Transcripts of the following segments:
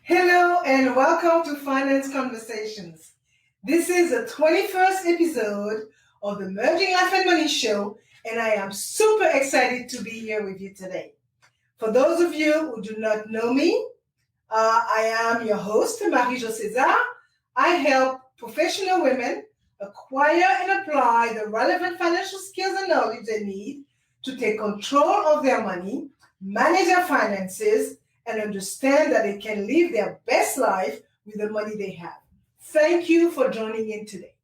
Hello and welcome to Finance Conversations. This is the 21st episode of the Merging Life and Money Show, and I am super excited to be here with you today. For those of you who do not know me, I am your host, Marie-Jo César. I help professional women acquire and apply the relevant financial skills and knowledge they need to take control of their money, manage their finances, and understand that they can live their best life with the money they have. Thank you for joining in today.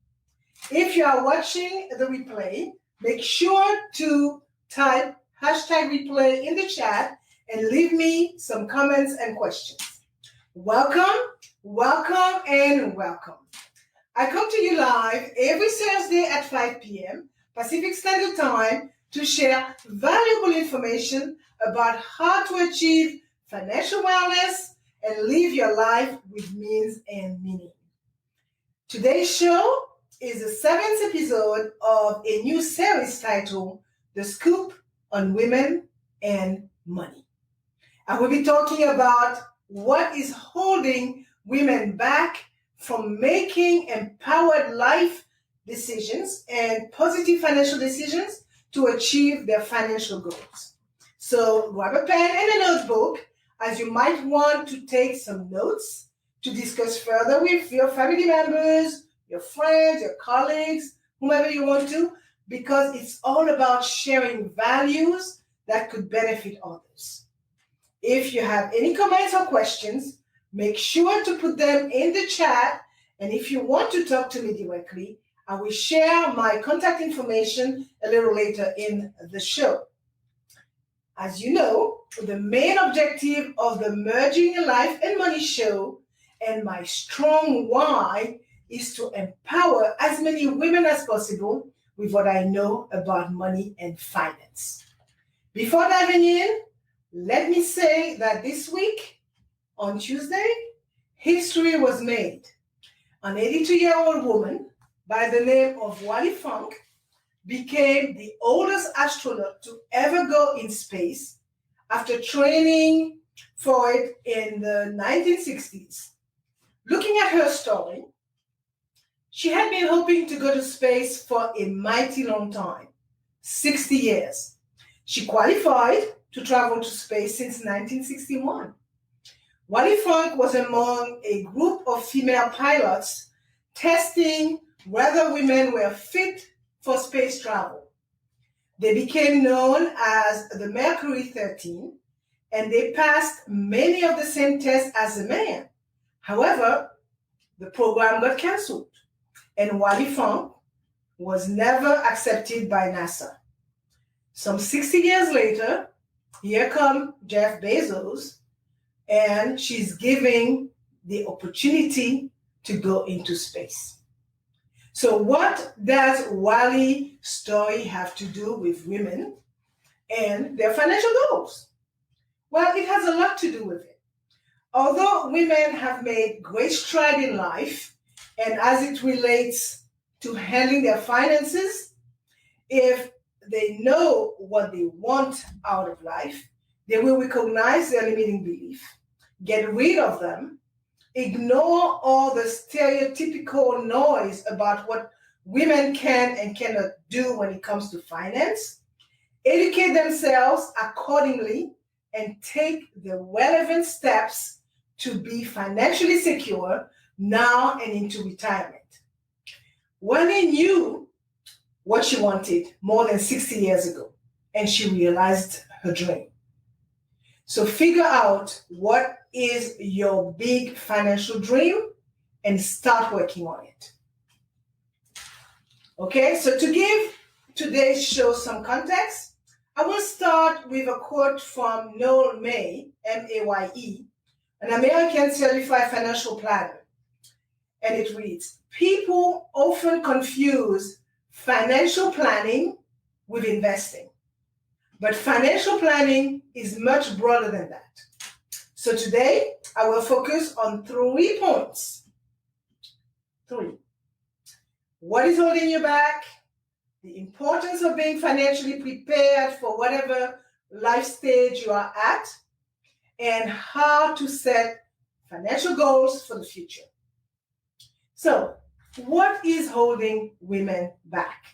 If you are watching the replay, make sure to type #replay in the chat and leave me some comments and questions. Welcome, and welcome. I come to you live every Thursday at 5 p.m. Pacific Standard Time to share valuable information about how to achieve financial wellness and live your life with means and meaning. Today's show is the 7th episode of a new series titled The Scoop on Women and Money. I will be talking about what is holding women back from making empowered life decisions and positive financial decisions to achieve their financial goals. So grab a pen and a notebook, as you might want to take some notes to discuss further with your family members, your friends, your colleagues, whomever you want to, because it's all about sharing values that could benefit others. If you have any comments or questions, make sure to put them in the chat, and if you want to talk to me directly, I will share my contact information a little later in the show. As you know, the main objective of the Merging Life and Money Show and my strong why is to empower as many women as possible with what I know about money and finance. Before diving in, let me say that this week, on Tuesday, history was made. An 82-year-old woman by the name of Wally Funk became the oldest astronaut to ever go in space after training for it in the 1960s. Looking at her story, she had been hoping to go to space for a mighty long time, 60 years. She qualified to travel to space since 1961. Wally Funk was among a group of female pilots testing whether women were fit for space travel. They became known as the Mercury 13, and they passed many of the same tests as the men. However, the program got canceled, and Wally Funk was never accepted by NASA. Some 60 years later, here comes Jeff Bezos, and she's giving the opportunity to go into space. So what does Wally's story have to do with women and their financial goals? Well, it has a lot to do with it. Although women have made great strides in life, and as it relates to handling their finances, if they know what they want out of life, they will recognize their limiting belief, get rid of them, ignore all the stereotypical noise about what women can and cannot do when it comes to finance, educate themselves accordingly, and take the relevant steps to be financially secure now and into retirement. Wally knew what she wanted more than 60 years ago, and she realized her dream. So figure out what is your big financial dream and start working on it. Okay, so to give today's show some context, I will start with a quote from Noel May, M-A-Y-E, an American certified financial planner. And it reads, "People often confuse financial planning with investing. But financial planning is much broader than that. So today, I will focus on 3 points. 3. What is holding you back? The importance of being financially prepared for whatever life stage you are at, and how to set financial goals for the future. So, what is holding women back?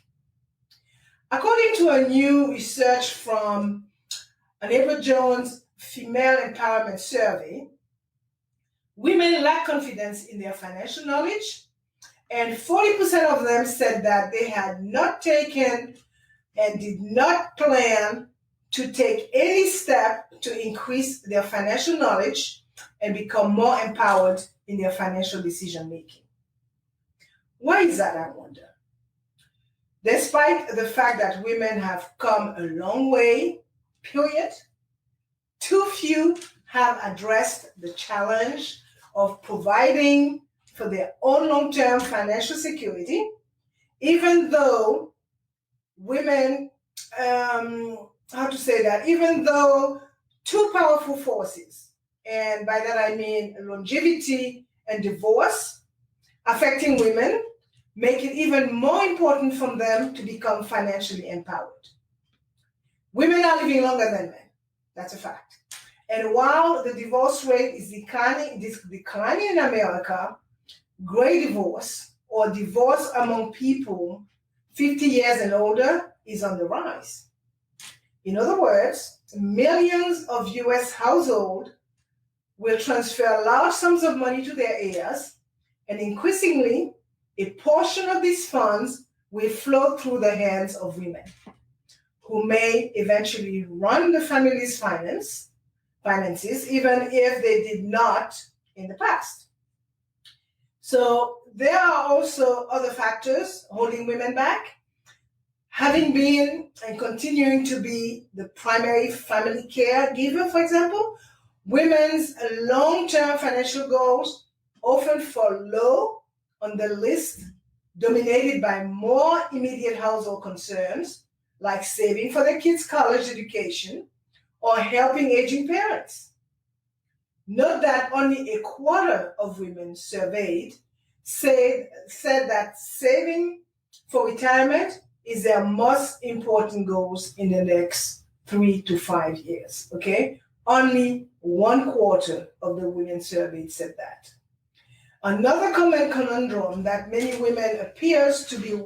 According to a new research from an Edward Jones Female Empowerment Survey, women lack confidence in their financial knowledge, and 40% of them said that they had not taken and did not plan to take any step to increase their financial knowledge and become more empowered in their financial decision making. Why is that, I wonder? Despite the fact that women have come a long way, period, too few have addressed the challenge of providing for their own long-term financial security, even though women, even though two powerful forces, and by that I mean longevity and divorce, affecting women, make it even more important for them to become financially empowered. Women are living longer than men. That's a fact. And while the divorce rate is declining in America, gray divorce or divorce among people 50 years and older is on the rise. In other words, millions of US households will transfer large sums of money to their heirs, and increasingly, a portion of these funds will flow through the hands of women, who may eventually run the family's finances, even if they did not in the past. So there are also other factors holding women back. Having been and continuing to be the primary family caregiver, for example, women's long-term financial goals often fall low on the list, dominated by more immediate household concerns like saving for their kids' college education or helping aging parents. Note that only a quarter of women surveyed said that saving for retirement is their most important goals in the next 3 to 5 years, okay? Only 1/4 of the women surveyed said that. Another common conundrum that many women appears to be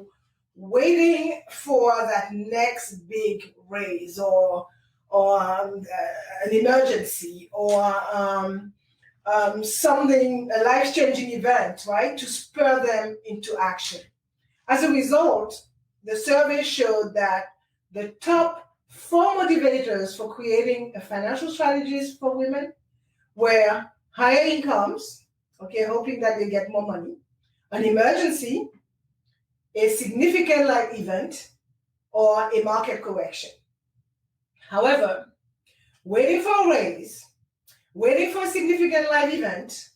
waiting for that next big raise or an emergency or something, a life-changing event, right, to spur them into action. As a result, the survey showed that the top 4 motivators for creating a financial strategies for women were higher incomes, okay, hoping that they get more money, an emergency, a significant life event, or a market correction. However, waiting for a raise, waiting for a significant life event,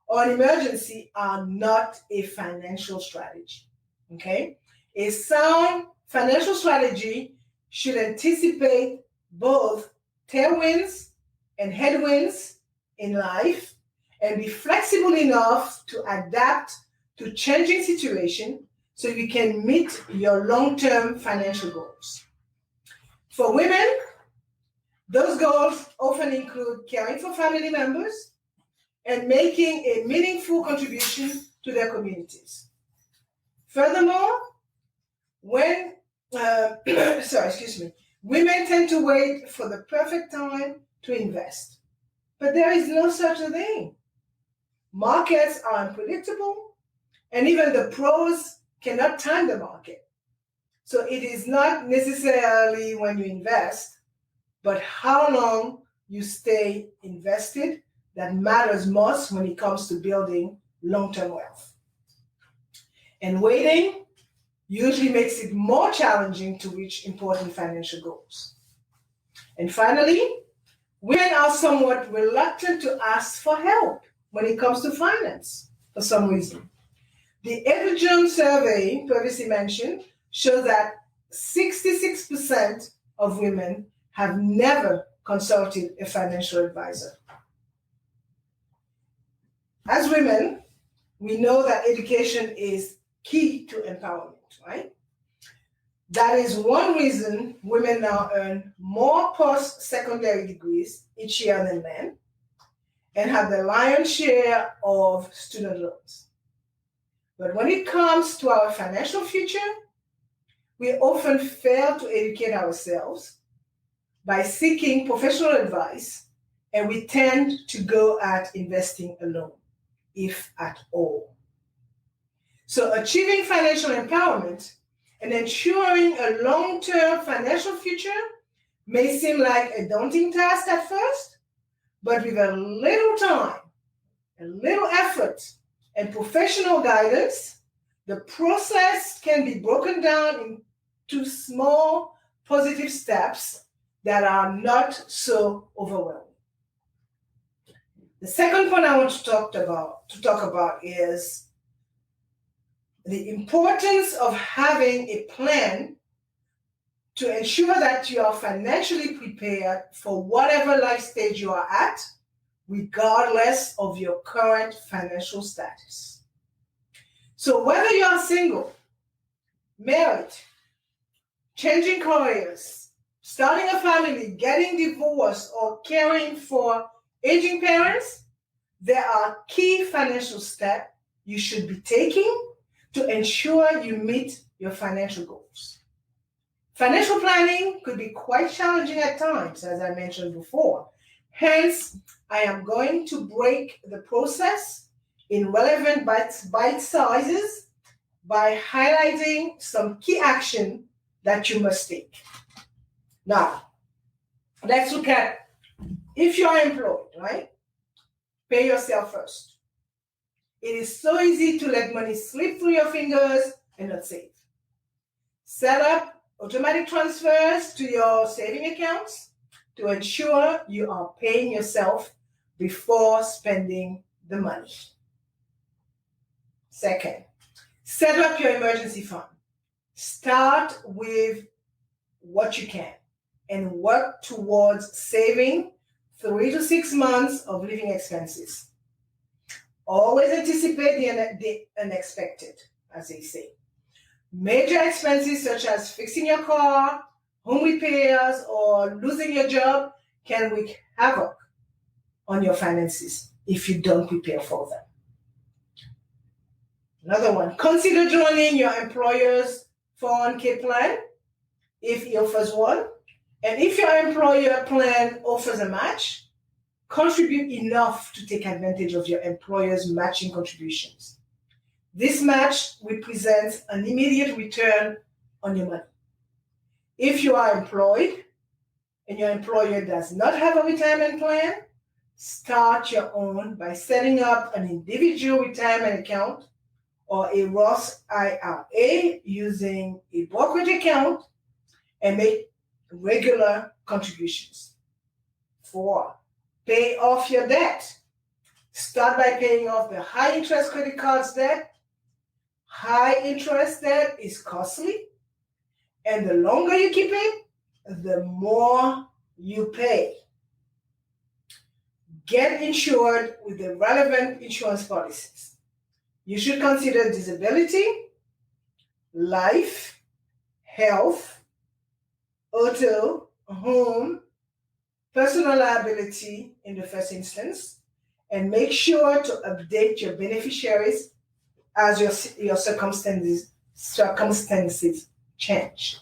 or an emergency are not a financial strategy, okay? A sound financial strategy should anticipate both tailwinds and headwinds in life and be flexible enough to adapt to changing situations so you can meet your long-term financial goals. For women, those goals often include caring for family members and making a meaningful contribution to their communities. Furthermore, women tend to wait for the perfect time to invest. But there is no such a thing. Markets are unpredictable, and even the pros cannot time the market. So it is not necessarily when you invest, but how long you stay invested that matters most when it comes to building long-term wealth. And waiting usually makes it more challenging to reach important financial goals. And finally, women are somewhat reluctant to ask for help when it comes to finance for some reason. The Edward Jones survey previously mentioned shows that 66% of women have never consulted a financial advisor. As women, we know that education is key to empowerment, right? That is one reason women now earn more post-secondary degrees each year than men. and have the lion's share of student loans. But when it comes to our financial future, we often fail to educate ourselves by seeking professional advice, and we tend to go at investing alone, if at all. So achieving financial empowerment and ensuring a long-term financial future may seem like a daunting task at first, but with a little time, a little effort, and professional guidance, the process can be broken down into small positive steps that are not so overwhelming. The second point I want to talk about is the importance of having a plan to ensure that you are financially prepared for whatever life stage you are at, regardless of your current financial status. So whether you are single, married, changing careers, starting a family, getting divorced, or caring for aging parents, there are key financial steps you should be taking to ensure you meet your financial goals. Financial planning could be quite challenging at times, as I mentioned before. Hence, I am going to break the process in relevant bite sizes by highlighting some key action that you must take. Now, let's look at if you are employed, right? Pay yourself first. It is so easy to let money slip through your fingers and not save. Set up automatic transfers to your saving accounts to ensure you are paying yourself before spending the money. Second, set up your emergency fund. Start with what you can and work towards saving 3 to 6 months of living expenses. Always anticipate the unexpected, as they say. Major expenses such as fixing your car, home repairs, or losing your job can wreak havoc on your finances if you don't prepare for them. Another one, consider joining your employer's 401k plan if he offers one. And if your employer plan offers a match, contribute enough to take advantage of your employer's matching contributions. This match represents an immediate return on your money. If you are employed and your employer does not have a retirement plan, start your own by setting up an individual retirement account or a Roth IRA using a brokerage account and make regular contributions. 4, pay off your debt. Start by paying off the high interest credit cards debt. High interest debt is costly, and the longer you keep it, the more you pay. Get insured with the relevant insurance policies. You should consider disability, life, health, auto, home, personal liability in the first instance, and make sure to update your beneficiaries as your circumstances change.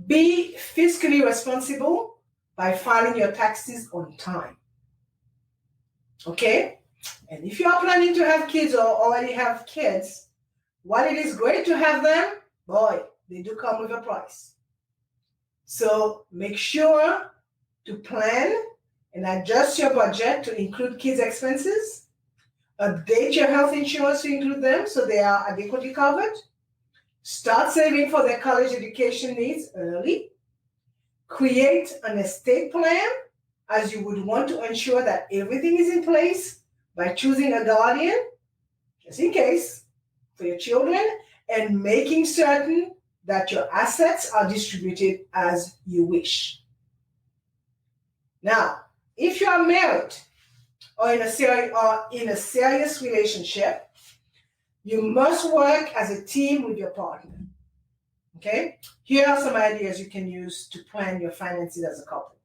Be fiscally responsible by filing your taxes on time. Okay? And if you are planning to have kids or already have kids, while it is great to have them, boy, they do come with a price. So make sure to plan and adjust your budget to include kids' expenses. Update your health insurance to include them so they are adequately covered. Start saving for their college education needs early. Create an estate plan, as you would want to ensure that everything is in place by choosing a guardian, just in case, for your children, and making certain that your assets are distributed as you wish. Now, if you are married or in a serious relationship, you must work as a team with your partner. Okay? Here are some ideas you can use to plan your finances as a couple.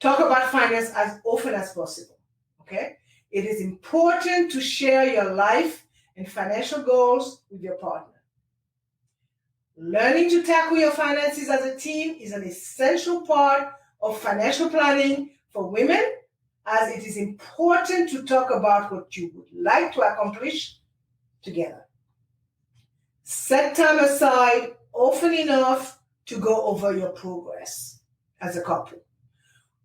talk about finance as often as possible. Okay? It is important to share your life and financial goals with your partner. Learning to tackle your finances as a team is an essential part of financial planning for women, as it is important to talk about what you would like to accomplish together. Set time aside often enough to go over your progress as a couple.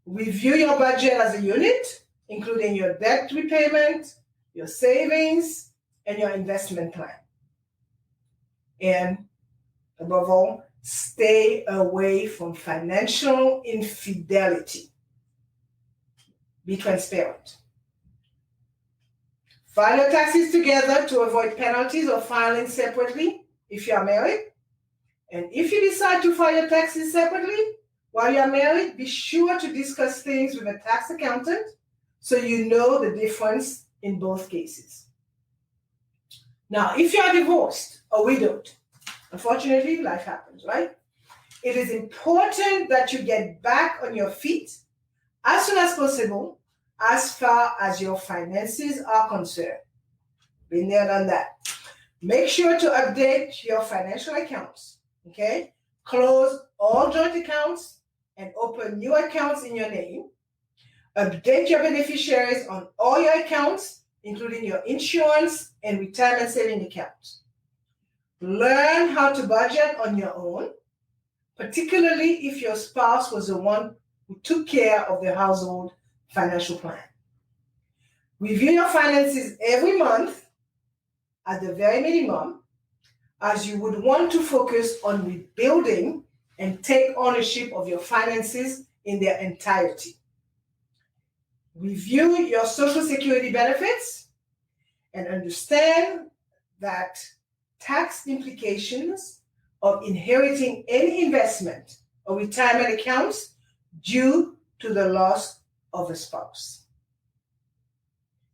Review your budget as a unit, including your debt repayment, your savings, and your investment plan. And above all, stay away from financial infidelity. Be transparent. File your taxes together to avoid penalties or filing separately if you are married. And if you decide to file your taxes separately while you are married, be sure to discuss things with a tax accountant so you know the difference in both cases. Now, if you are divorced or widowed, unfortunately, life happens, right? It is important that you get back on your feet as soon as possible as far as your finances are concerned. Been there, done that. Make sure to update your financial accounts, okay? Close all joint accounts and open new accounts in your name. Update your beneficiaries on all your accounts, including your insurance and retirement saving accounts. Learn how to budget on your own, particularly if your spouse was the one who took care of the household financial plan. Review your finances every month at the very minimum, as you would want to focus on rebuilding and take ownership of your finances in their entirety. Review your Social Security benefits and understand that tax implications of inheriting any investment or retirement accounts due to the loss of a spouse.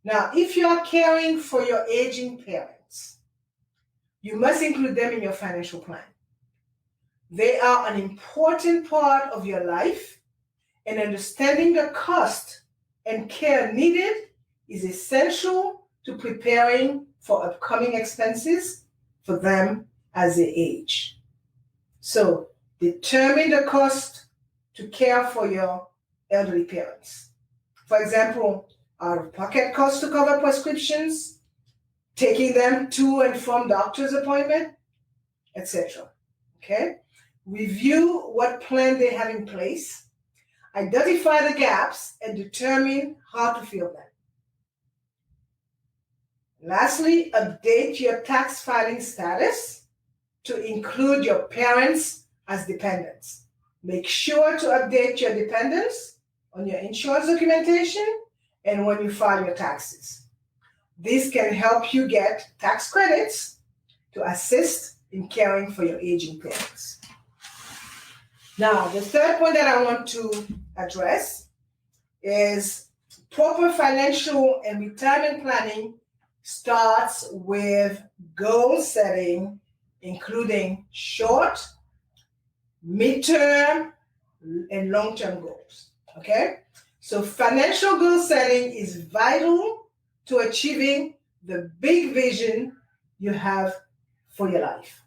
Now, if you are caring for your aging parents, you must include them in your financial plan. They are an important part of your life, and understanding the cost and care needed is essential to preparing for upcoming expenses for them as they age. So, determine the cost to care for your elderly parents. For example, out-of-pocket costs to cover prescriptions, taking them to and from doctor's appointment, etc. Okay? Review what plan they have in place, identify the gaps, and determine how to fill them. Lastly, update your tax filing status to include your parents as dependents. Make sure to update your dependents on your insurance documentation and when you file your taxes. This can help you get tax credits to assist in caring for your aging parents. Now, the third point that I want to address is proper financial and retirement planning starts with goal setting, including short, midterm, and long-term goals. Okay? So financial goal setting is vital to achieving the big vision you have for your life.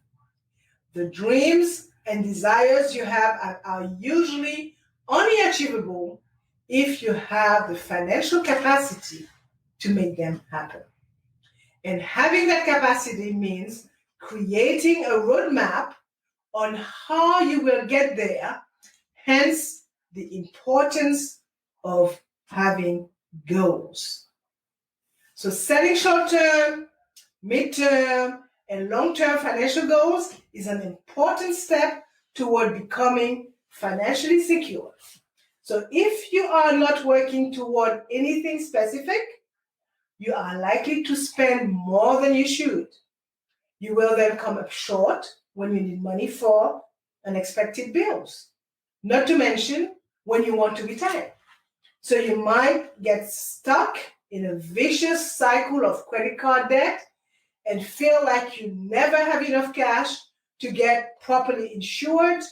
The dreams and desires you have are usually only achievable if you have the financial capacity to make them happen. And having that capacity means creating a roadmap on how you will get there, hence the importance of having goals. So setting short-term, mid-term, and long-term financial goals is an important step toward becoming financially secure. So if you are not working toward anything specific, you are likely to spend more than you should. You will then come up short when you need money for unexpected bills, not to mention when you want to retire. So you might get stuck in a vicious cycle of credit card debt and feel like you never have enough cash to get properly insured,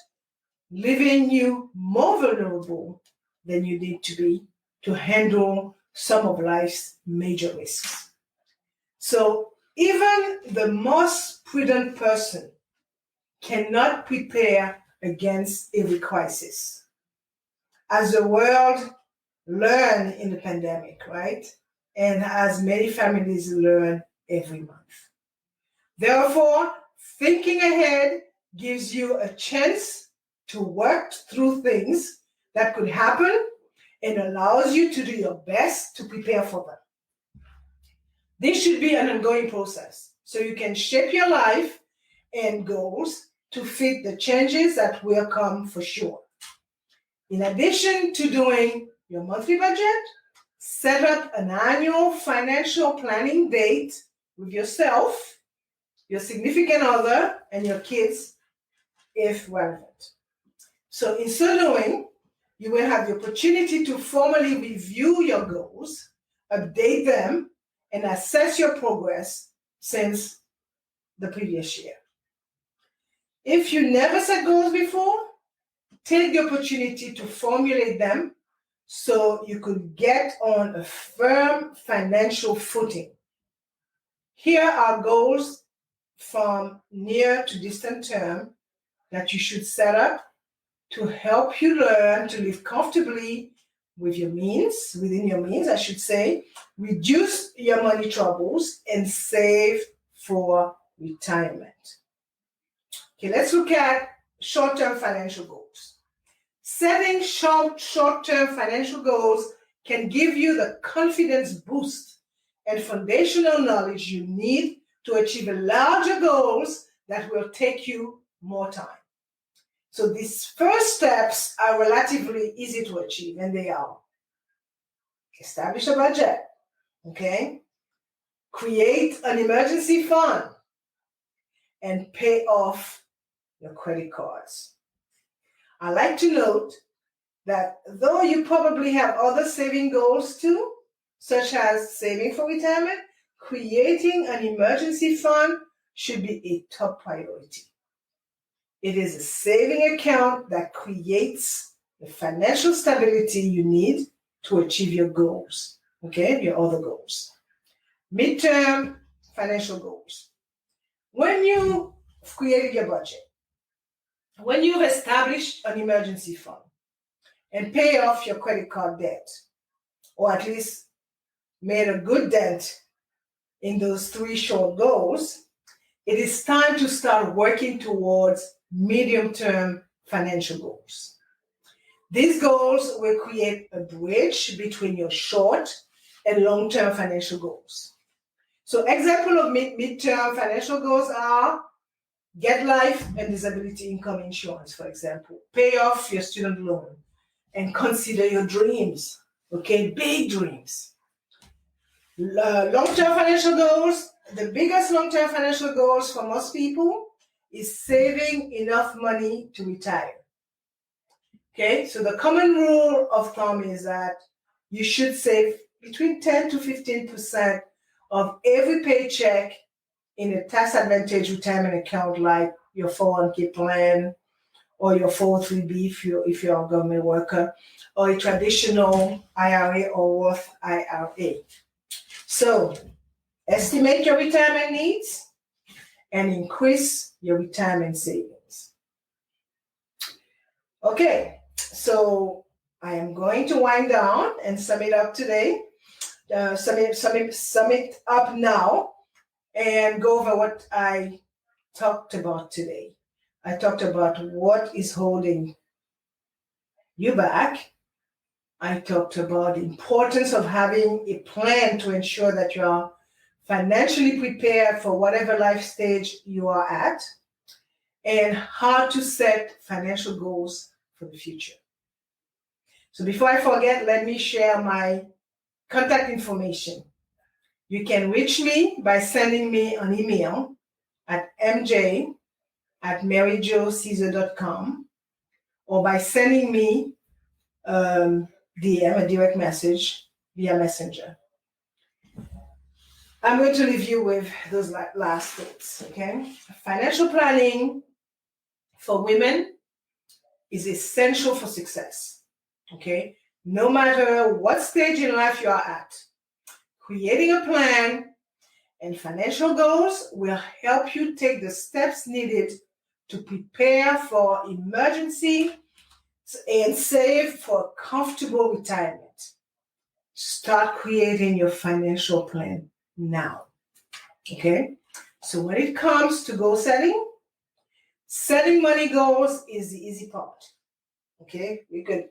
leaving you more vulnerable than you need to be to handle some of life's major risks. So even the most prudent person cannot prepare against every crisis. As the world learned in the pandemic, right? And as many families learn every month. Therefore, thinking ahead gives you a chance to work through things that could happen and allows you to do your best to prepare for them. This should be an ongoing process so you can shape your life and goals to fit the changes that will come for sure. In addition to doing your monthly budget, set up an annual financial planning date with yourself, your significant other, and your kids if relevant. So in so doing, you will have the opportunity to formally review your goals, update them, and assess your progress since the previous year. If you never set goals before, take the opportunity to formulate them so you could get on a firm financial footing. Here are goals from near to distant term that you should set up to help you learn to live comfortably with your means, within your means, I should say, reduce your money troubles, and save for retirement. Okay, let's look at short-term financial goals. Setting short-term financial goals can give you the confidence boost and foundational knowledge you need to achieve larger goals that will take you more time. So these first steps are relatively easy to achieve, and they are: establish a budget, okay? Create an emergency fund, and pay off your credit cards. I like to note that though you probably have other saving goals too, such as saving for retirement, creating an emergency fund should be a top priority. It is a saving account that creates the financial stability you need to achieve your goals, okay, your other goals. Midterm financial goals. When you've created your budget, when you've established an emergency fund and pay off your credit card debt, or at least made a good dent in those three short goals, it is time to start working towards medium-term financial goals. These goals will create a bridge between your short and long-term financial goals. So example of mid-term financial goals are: get life and disability income insurance, for example. Pay off your student loan and consider your dreams, okay? Big dreams. Long-term financial goals, the biggest long-term financial goals for most people is saving enough money to retire. Okay, so the common rule of thumb is that you should save between 10 to 15% of every paycheck in a tax advantage retirement account like your 401k plan or your 403b if you're a government worker, or a traditional IRA or Roth IRA. So estimate your retirement needs and increase your retirement savings. Okay, so I am going to wind down and sum it up today. Sum it up now and go over what I talked about today. I talked about what is holding you back. I talked about the importance of having a plan to ensure that you are financially prepared for whatever life stage you are at, and how to set financial goals for the future. So before I forget, let me share my contact information. You can reach me by sending me an email at mj@maryjocaesar.com, or by sending me DM, a direct message via Messenger. I'm going to leave you with those last thoughts, okay? Financial planning for women is essential for success, okay? no matter what stage in life you are at. Creating a plan and financial goals will help you take the steps needed to prepare for emergency and save for a comfortable retirement. Start creating your financial plan now. Okay? So when it comes to goal setting money goals is the easy part. Okay? We could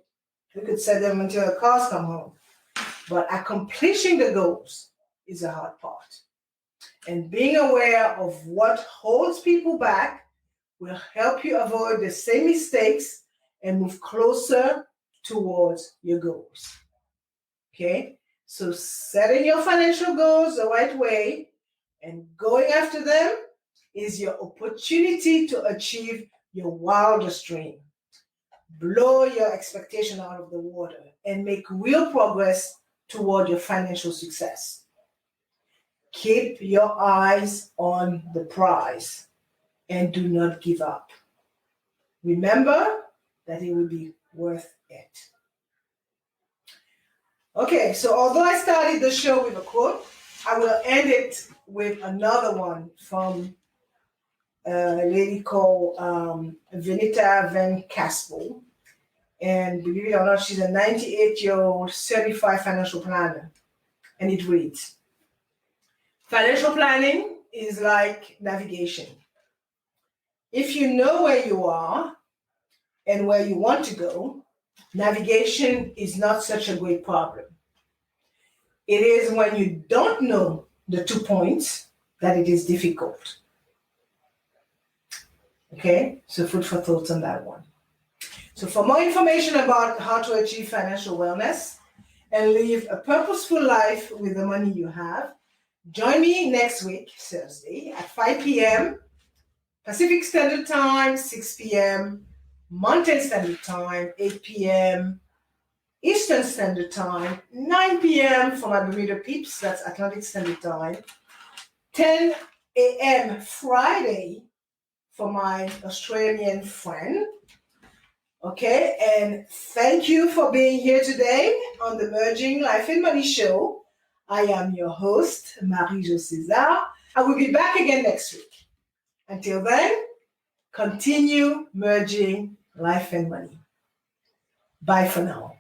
set them until the cars come home. But accomplishing the goals is the hard part. And being aware of what holds people back will help you avoid the same mistakes and move closer towards your goals. Okay? So setting your financial goals the right way and going after them is your opportunity to achieve your wildest dream. Blow your expectation out of the water and make real progress toward your financial success. Keep your eyes on the prize and do not give up. Remember that it will be worth it. Okay, so although I started the show with a quote, I will end it with another one from a lady called Vinita Van Caspel. And believe it or not, she's a 98-year-old certified financial planner. And it reads, financial planning is like navigation. If you know where you are and where you want to go, navigation is not such a great problem. It is when you don't know the 2 points that it is difficult. Okay, so food for thought on that one. So for more information about how to achieve financial wellness and live a purposeful life with the money you have, join me next week, Thursday, at 5 p.m. Pacific Standard Time, 6 p.m. Mountain Standard Time, 8 p.m. Eastern Standard Time, 9 p.m. for my Bermuda peeps, that's Atlantic Standard Time, 10 a.m. Friday for my Australian friend. Okay, and thank you for being here today on the Merging Life and Money Show. I am your host, Marie-Jo César. I will be back again next week. Until then, continue merging life and money. Bye for now.